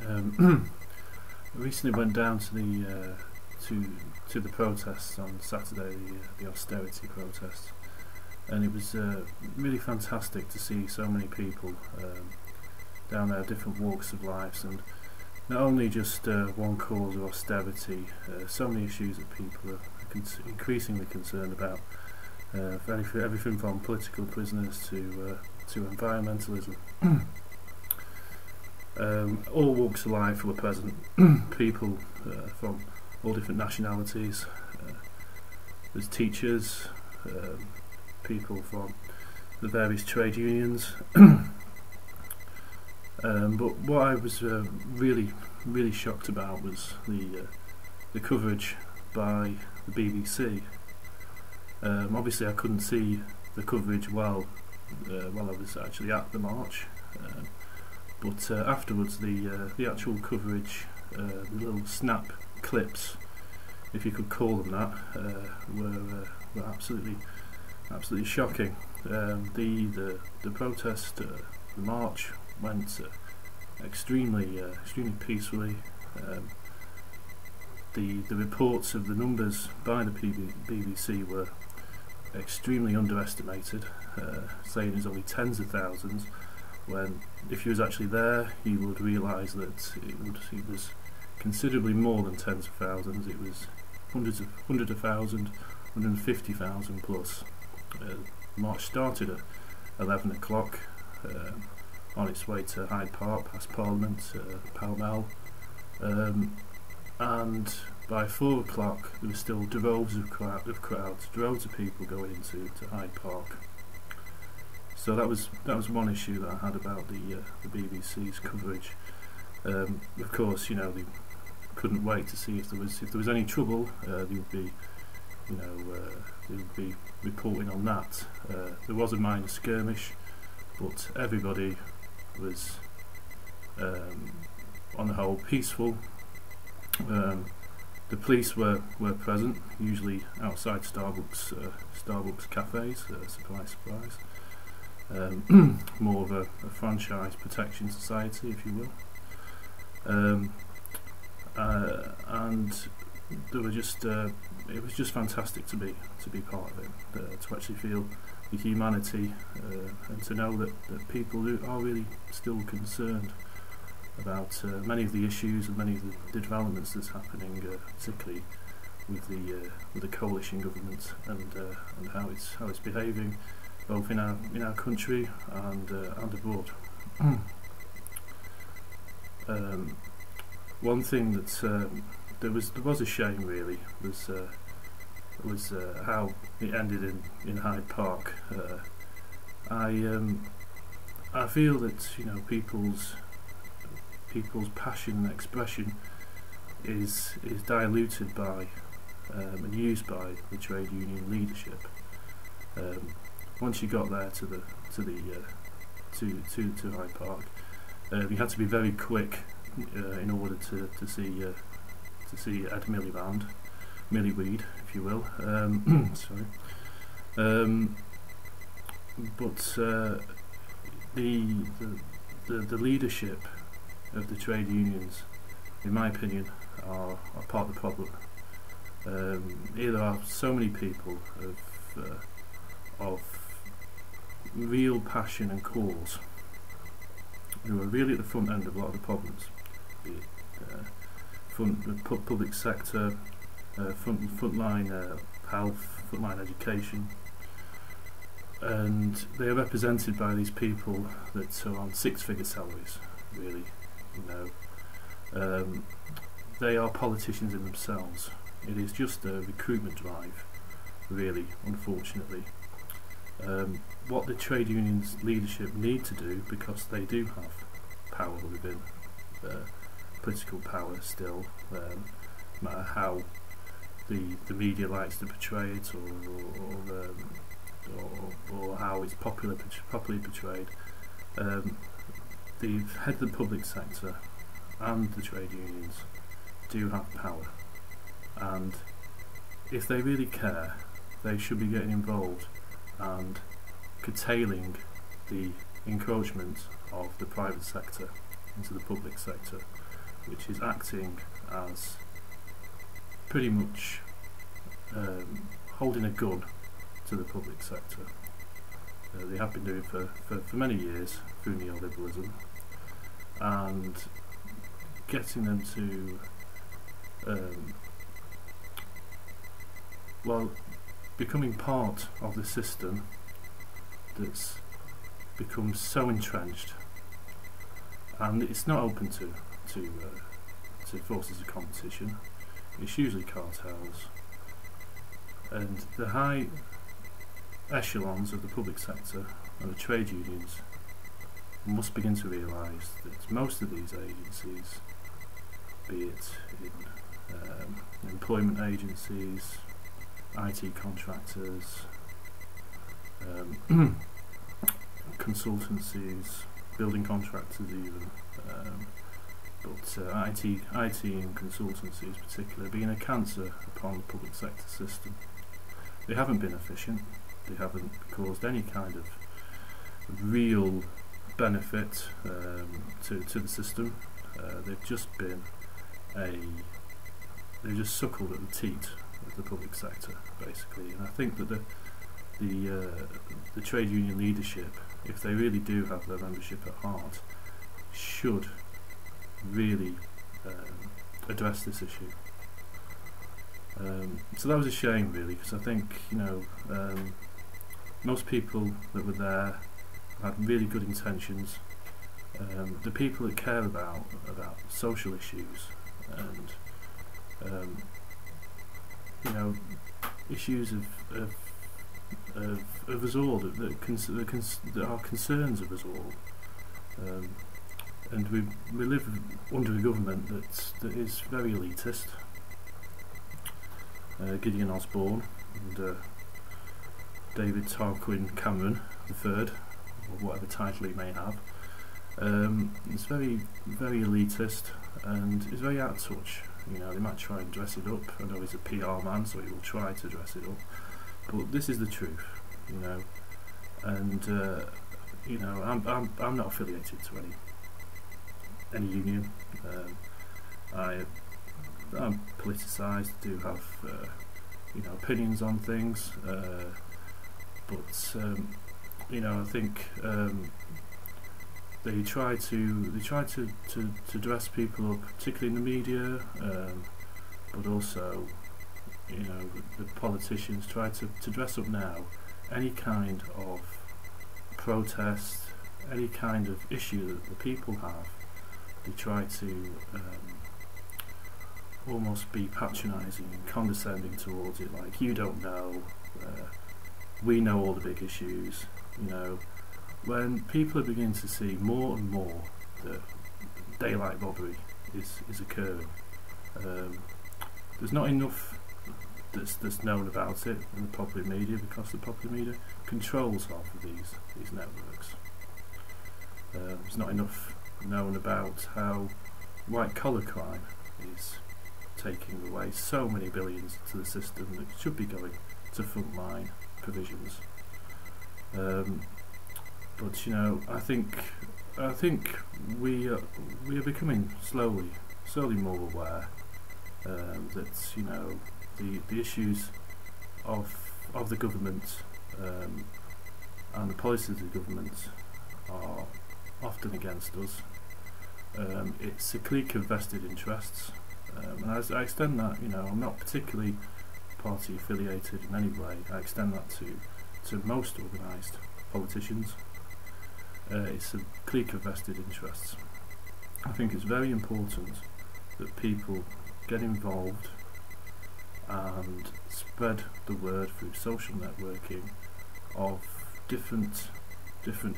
I recently went down to the protests on Saturday, the austerity protests, and it was really fantastic to see so many people down there, different walks of life, and not only just one cause of austerity, so many issues that people are increasingly concerned about, everything from political prisoners to environmentalism. All walks of life were present, people from all different nationalities. There's teachers, people from the various trade unions. But what I was really shocked about was the coverage by the BBC. Obviously I couldn't see the coverage while I was actually at the march, but afterwards the actual coverage, the little snap clips, if you could call them that, were absolutely shocking. The protest, the march went extremely peacefully. The reports of the numbers by the BBC were extremely underestimated, saying there's only tens of thousands, when if you was actually there you would realise that it was considerably more than tens of thousands. It was hundreds of thousands, 150,000 plus. The march started at 11 o'clock, on its way to Hyde Park, past Parliament, Pall Mall, and by 4 o'clock there were still droves of crowds, droves of people going into Hyde Park. So that was one issue that I had about the BBC's coverage. Of course, you know, they couldn't wait to see if there was any trouble. They would be, they would be reporting on that. There was a minor skirmish, but everybody was, on the whole, peaceful. The police were present, usually outside Starbucks cafes. Surprise. More of a franchise protection society, if you will. And there were just it was just fantastic to be part of it, to actually feel the humanity, and to know that people are really still concerned about many of the issues and many of the developments that's happening, particularly with the coalition government, and how it's behaving both in our country and abroad. One thing that there was a shame, really, was how it ended in Hyde Park. I feel that, you know, people's passion and expression is diluted by and used by the trade union leadership. Once you got there to Hyde Park, you had to be very quick in order to see Ed Millieweed, if you will. Sorry. But the leadership of the trade unions, in my opinion, are part of the problem. Here there are so many people of real passion and cause who are really at the front end of a lot of the problems, be it public sector, frontline health, frontline education, and they are represented by these people that are on six-figure salaries, really. You know, they are politicians in themselves. It is just a recruitment drive, really, unfortunately. What the trade unions leadership need to do, because they do have power within political power still, no matter how the media likes to portray it, or how it's popularly portrayed. The head of the public sector and the trade unions do have power, and if they really care, they should be getting involved and curtailing the encroachment of the private sector into the public sector. which is acting as pretty much holding a gun to the public sector. They have been doing for many years through neoliberalism, and getting them to becoming part of the system that's become so entrenched, and it's not open to forces of competition. It's usually cartels, and the high echelons of the public sector and the trade unions must begin to realise that most of these agencies, be it in employment agencies, IT contractors, consultancies, building contractors even, but IT and consultancies particularly, being a cancer upon the public sector system. They haven't been efficient, they haven't caused any kind of real benefit to the system. They've just been they've just suckled at the teat of the public sector, basically. And I think that the trade union leadership, if they really do have their membership at heart, should really address this issue. So that was a shame, really, because I think, you know, most people that were there had really good intentions. The people that care about social issues and you know, issues of us all that are concerns of us all, and we live under a government that is very elitist. Gideon Osborne and David Tarquin Cameron III, or whatever title he may have, it's very, very elitist and is very out of touch. You know, they might try and dress it up. I know he's a PR man, so he will try to dress it up. But this is the truth, you know. And you know, I'm not affiliated to any union. I'm politicised. Do have you know, opinions on things, but you know, I think they try to dress people up, particularly in the media, but also, you know, the politicians try to dress up now any kind of protest, any kind of issue that the people have. They try to almost be patronising and condescending towards it, like, you don't know, we know all the big issues, you know. When people are beginning to see more and more that daylight robbery is occurring, there's not enough that's known about it in the popular media, because the popular media controls half of these networks. There's not enough known about how white collar crime is taking away so many billions to the system that should be going to frontline provisions. But you know, I think we are becoming slowly more aware that, you know, the issues of the government and the policies of the government are often against us. It's a clique of vested interests, and as I extend that, you know, I'm not particularly party affiliated in any way. I extend that to most organised politicians. It's a clique of vested interests. I think it's very important that people get involved and spread the word through social networking of different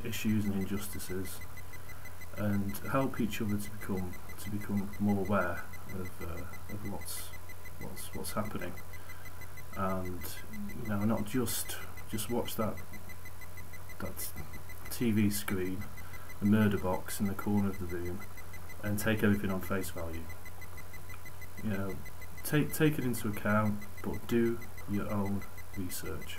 issues and injustices, and help each other to become more aware of what's happening, and, you know, not just watch that TV screen, the murder box in the corner of the room, and take everything on face value. You know, take it into account, but do your own research.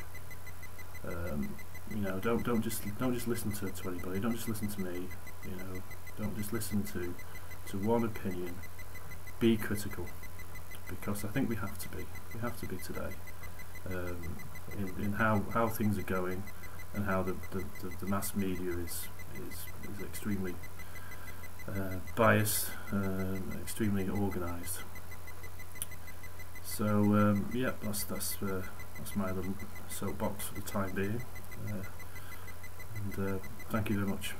You know, don't just listen to anybody. Don't just listen to me. You know, don't just listen to one opinion. be critical, because I think we have to be. We have to be today, in how things are going, and how the mass media is extremely biased, extremely organised. So yeah, that's my little soapbox for the time being, and thank you very much.